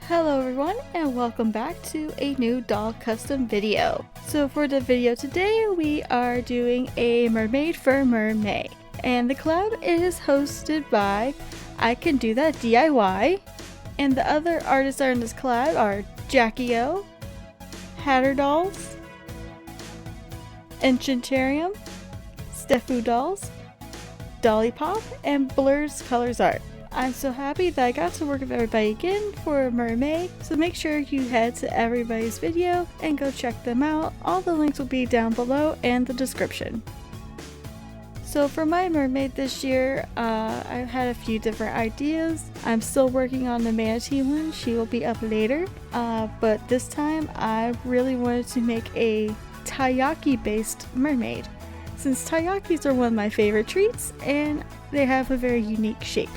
Hello everyone and welcome back to a new doll custom video. So for the video today we are doing a mermaid for Mermay. And the collab is hosted by I Can Do That DIY. And the other artists that are in this collab are Jackie O, Hatter Dolls, Enchantarium, Stefu Dolls, Dolly Pop, and Blur's Colors Art. I'm so happy that I got to work with everybody again for Mermaid, so make sure you head to everybody's video and go check them out. All the links will be down below and the description. So for my mermaid this year, I've had a few different ideas. I'm still working on the manatee one, she will be up later, but this time I really wanted to make a Taiyaki based mermaid, since Taiyakis are one of my favorite treats and they have a very unique shape.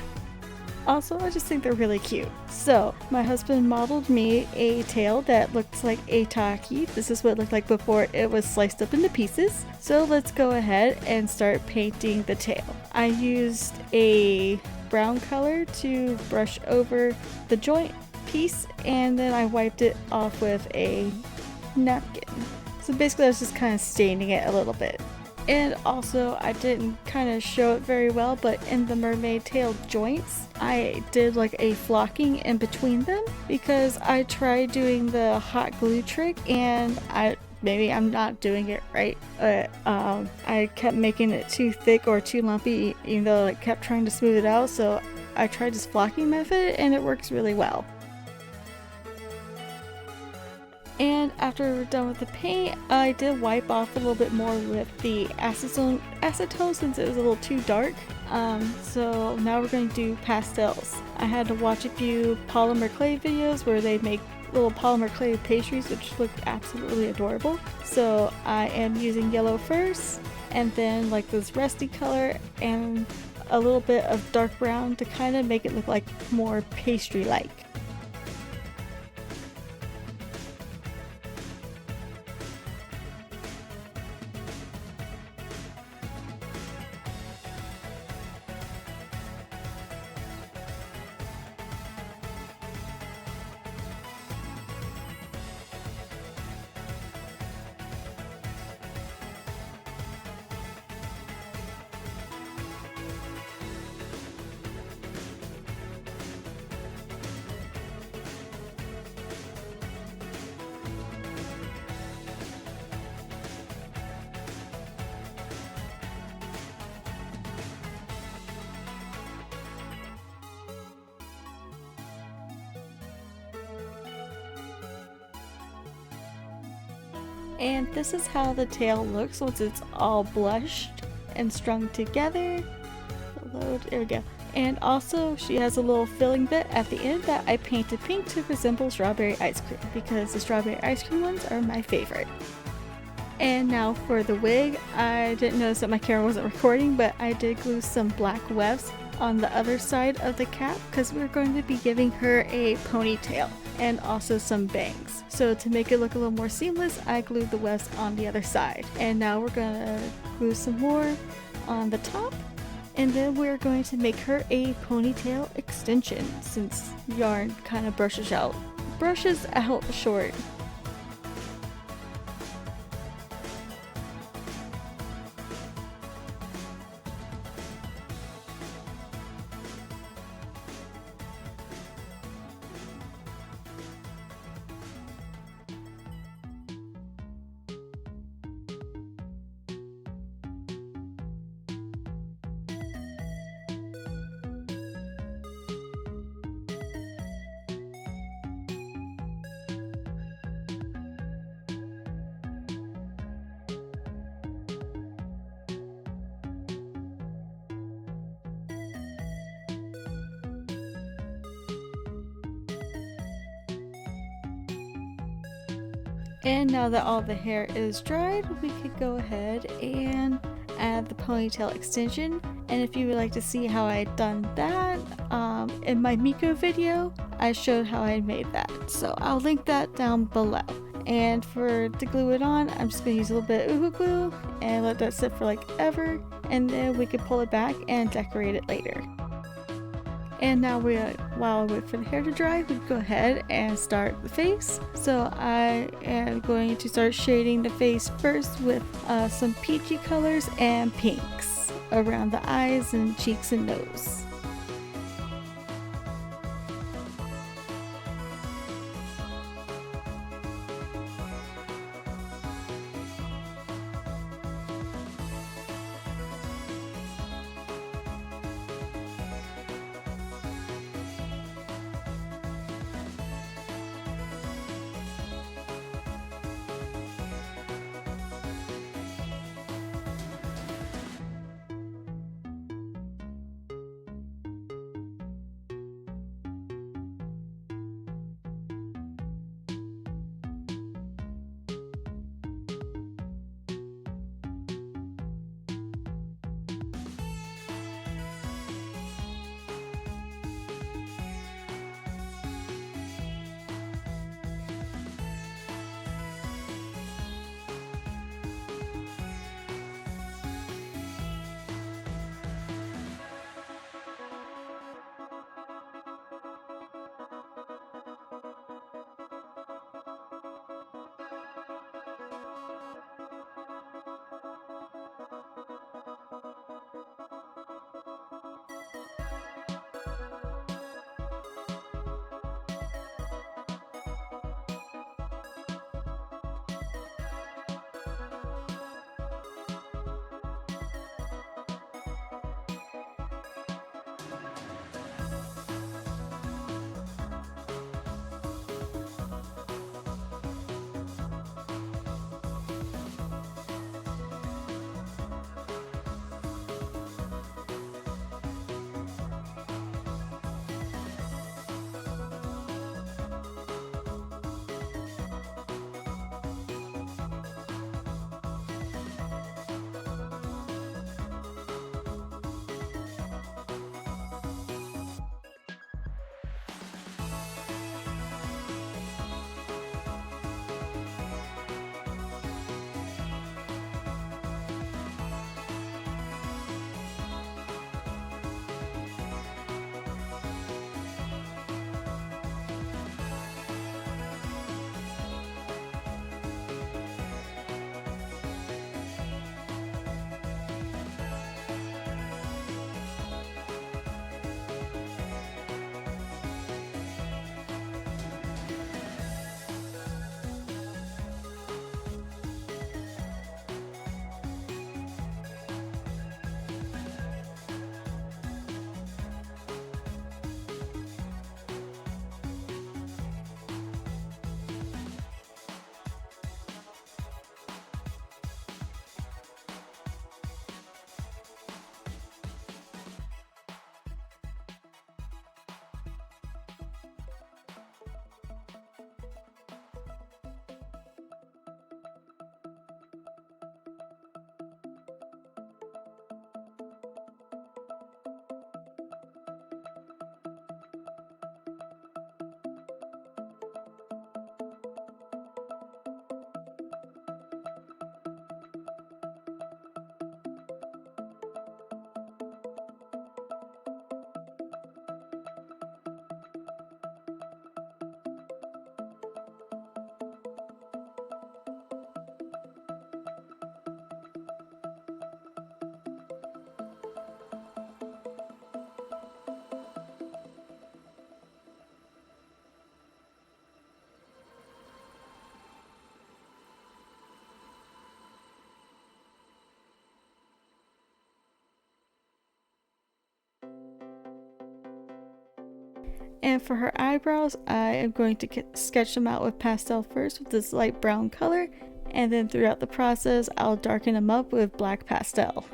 Also, I just think they're really cute. So, my husband modeled me a tail that looks like a taiyaki. This is what it looked like before it was sliced up into pieces. So let's go ahead and start painting the tail. I used a brown color to brush over the joint piece, and then I wiped it off with a napkin. So basically I was just kind of staining it a little bit. And also, I didn't kind of show it very well, but in the mermaid tail joints, I did like a flocking in between them because I tried doing the hot glue trick and maybe I'm not doing it right, but I kept making it too thick or too lumpy, even though I kept trying to smooth it out. So I tried this flocking method and it works really well. And after we're done with the paint, I did wipe off a little bit more with the acetone since it was a little too dark. So now we're going to do pastels. I had to watch a few polymer clay videos where they make little polymer clay pastries, which look absolutely adorable. So I am using yellow first, and then like this rusty color and a little bit of dark brown to kind of make it look like more pastry-like. And this is how the tail looks once it's all blushed and strung together. Load, there we go. And also she has a little filling bit at the end that I painted pink to resemble strawberry ice cream because the strawberry ice cream ones are my favorite. And now for the wig, I didn't notice that my camera wasn't recording, but I did glue some black wefts on the other side of the cap because we're going to be giving her a ponytail and also some bangs. So to make it look a little more seamless, I glued the wefts on the other side. And now we're gonna glue some more on the top, and then we're going to make her a ponytail extension since yarn kind of brushes out short. And now that all the hair is dried, we could go ahead and add the ponytail extension. And if you would like to see how I done that, in my Miko video, I showed how I made that. So I'll link that down below. And to glue it on, I'm just going to use a little bit of Uhu glue and let that sit for like ever. And then we can pull it back and decorate it later. And now while I wait for the hair to dry, we go ahead and start the face. So I am going to start shading the face first with some peachy colors and pinks around the eyes and cheeks and nose. And for her eyebrows, I am going to sketch them out with pastel first with this light brown color, and then throughout the process, I'll darken them up with black pastel.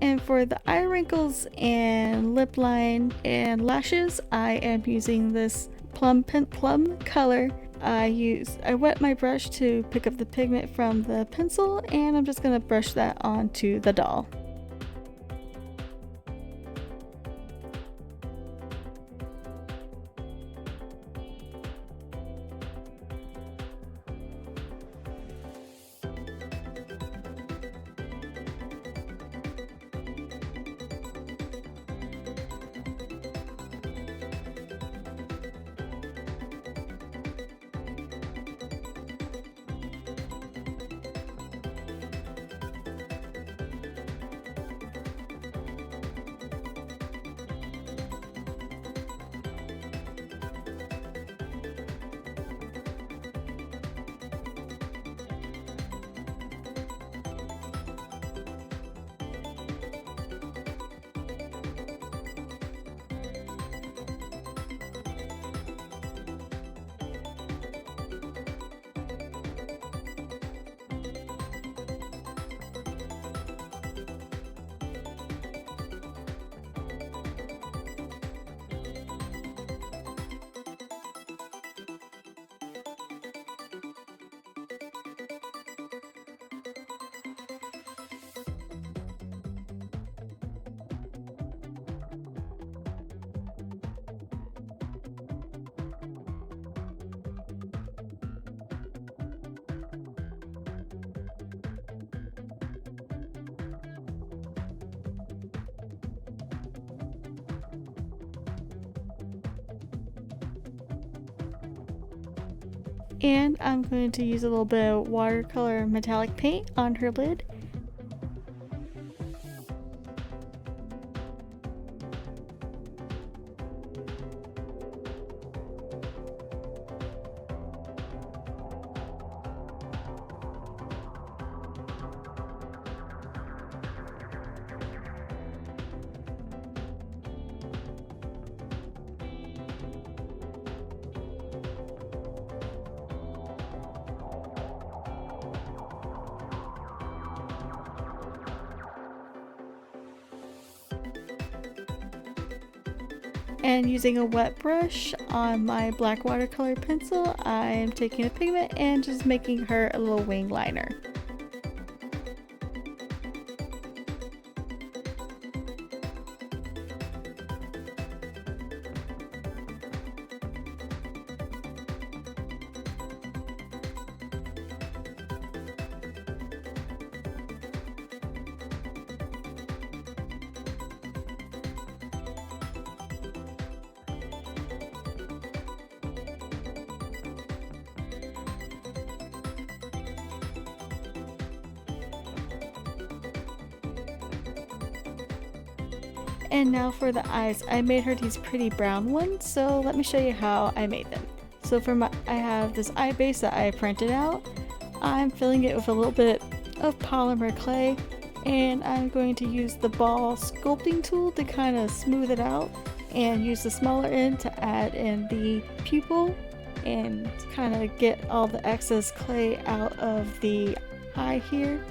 And for the eye wrinkles and lip line and lashes, I am using this plum color. I wet my brush to pick up the pigment from the pencil, and I'm just gonna brush that onto the doll. And I'm going to use a little bit of watercolor metallic paint on her lid. And using a wet brush on my black watercolor pencil, I am taking a pigment and just making her a little wing liner. And now for the eyes, I made her these pretty brown ones, so let me show you how I made them. So I have this eye base that I printed out. I'm filling it with a little bit of polymer clay, and I'm going to use the ball sculpting tool to kind of smooth it out, and use the smaller end to add in the pupil and kind of get all the excess clay out of the eye here.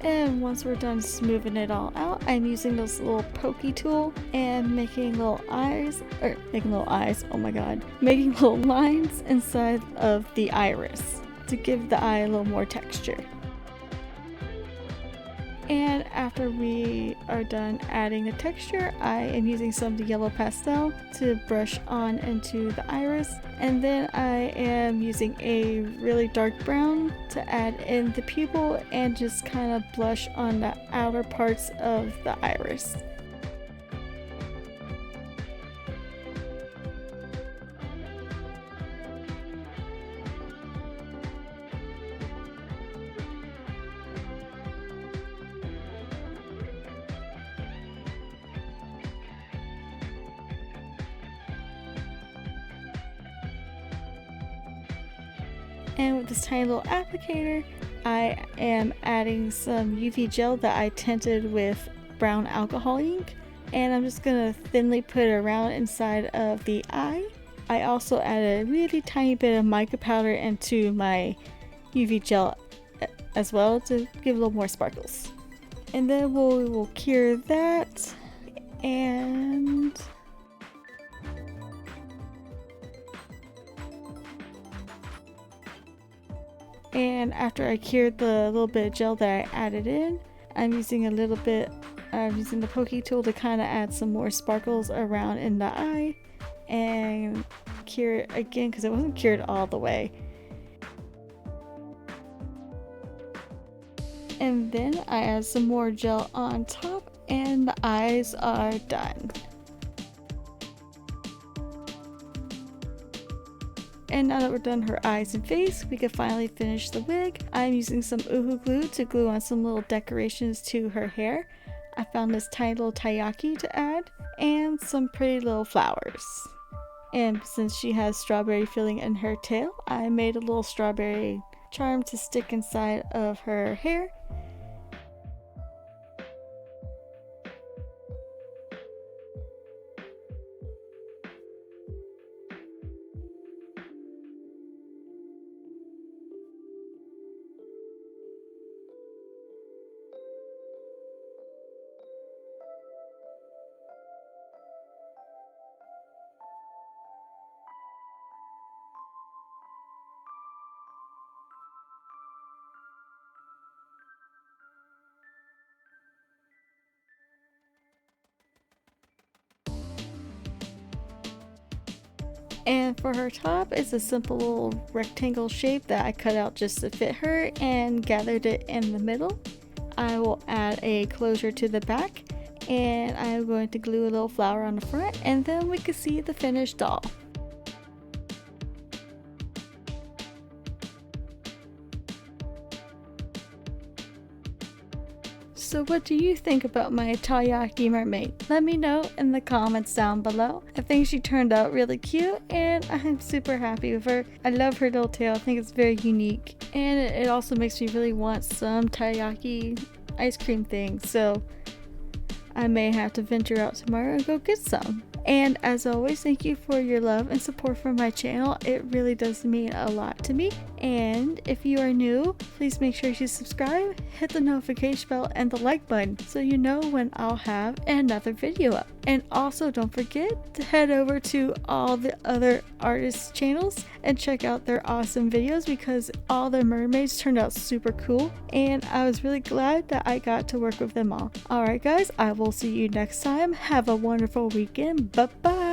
And once we're done smoothing it all out, I'm using this little pokey tool and making little eyes, oh my god, making little lines inside of the iris to give the eye a little more texture. And after we are done adding the texture, I am using some of the yellow pastel to brush on into the iris. And then I am using a really dark brown to add in the pupil and just kind of blush on the outer parts of the iris. And with this tiny little applicator, I am adding some UV gel that I tinted with brown alcohol ink, and I'm just gonna thinly put it around inside of the eye. I also added a really tiny bit of mica powder into my UV gel as well to give a little more sparkles. And then we will cure that, and after I cured the little bit of gel that I added in, I'm using the pokey tool to kind of add some more sparkles around in the eye and cure it again because it wasn't cured all the way. And then I add some more gel on top and the eyes are done. And now that we're done her eyes and face, we can finally finish the wig. I'm using some Uhu glue to glue on some little decorations to her hair. I found this tiny little taiyaki to add and some pretty little flowers. And since she has strawberry filling in her tail, I made a little strawberry charm to stick inside of her hair. And for her top, it's a simple little rectangle shape that I cut out just to fit her and gathered it in the middle. I will add a closure to the back, and I'm going to glue a little flower on the front, and then we can see the finished doll. So what do you think about my Taiyaki mermaid? Let me know in the comments down below. I think she turned out really cute and I'm super happy with her. I love her little tail. I think it's very unique. And it also makes me really want some Taiyaki ice cream things. So I may have to venture out tomorrow and go get some. And as always, thank you for your love and support for my channel. It really does mean a lot to me. And if you are new, please make sure you subscribe, hit the notification bell and the like button so you know when I'll have another video up. And also don't forget to head over to all the other artists' channels and check out their awesome videos because all their mermaids turned out super cool and I was really glad that I got to work with them all. Alright guys, I will see you next time. Have a wonderful weekend. Bye bye.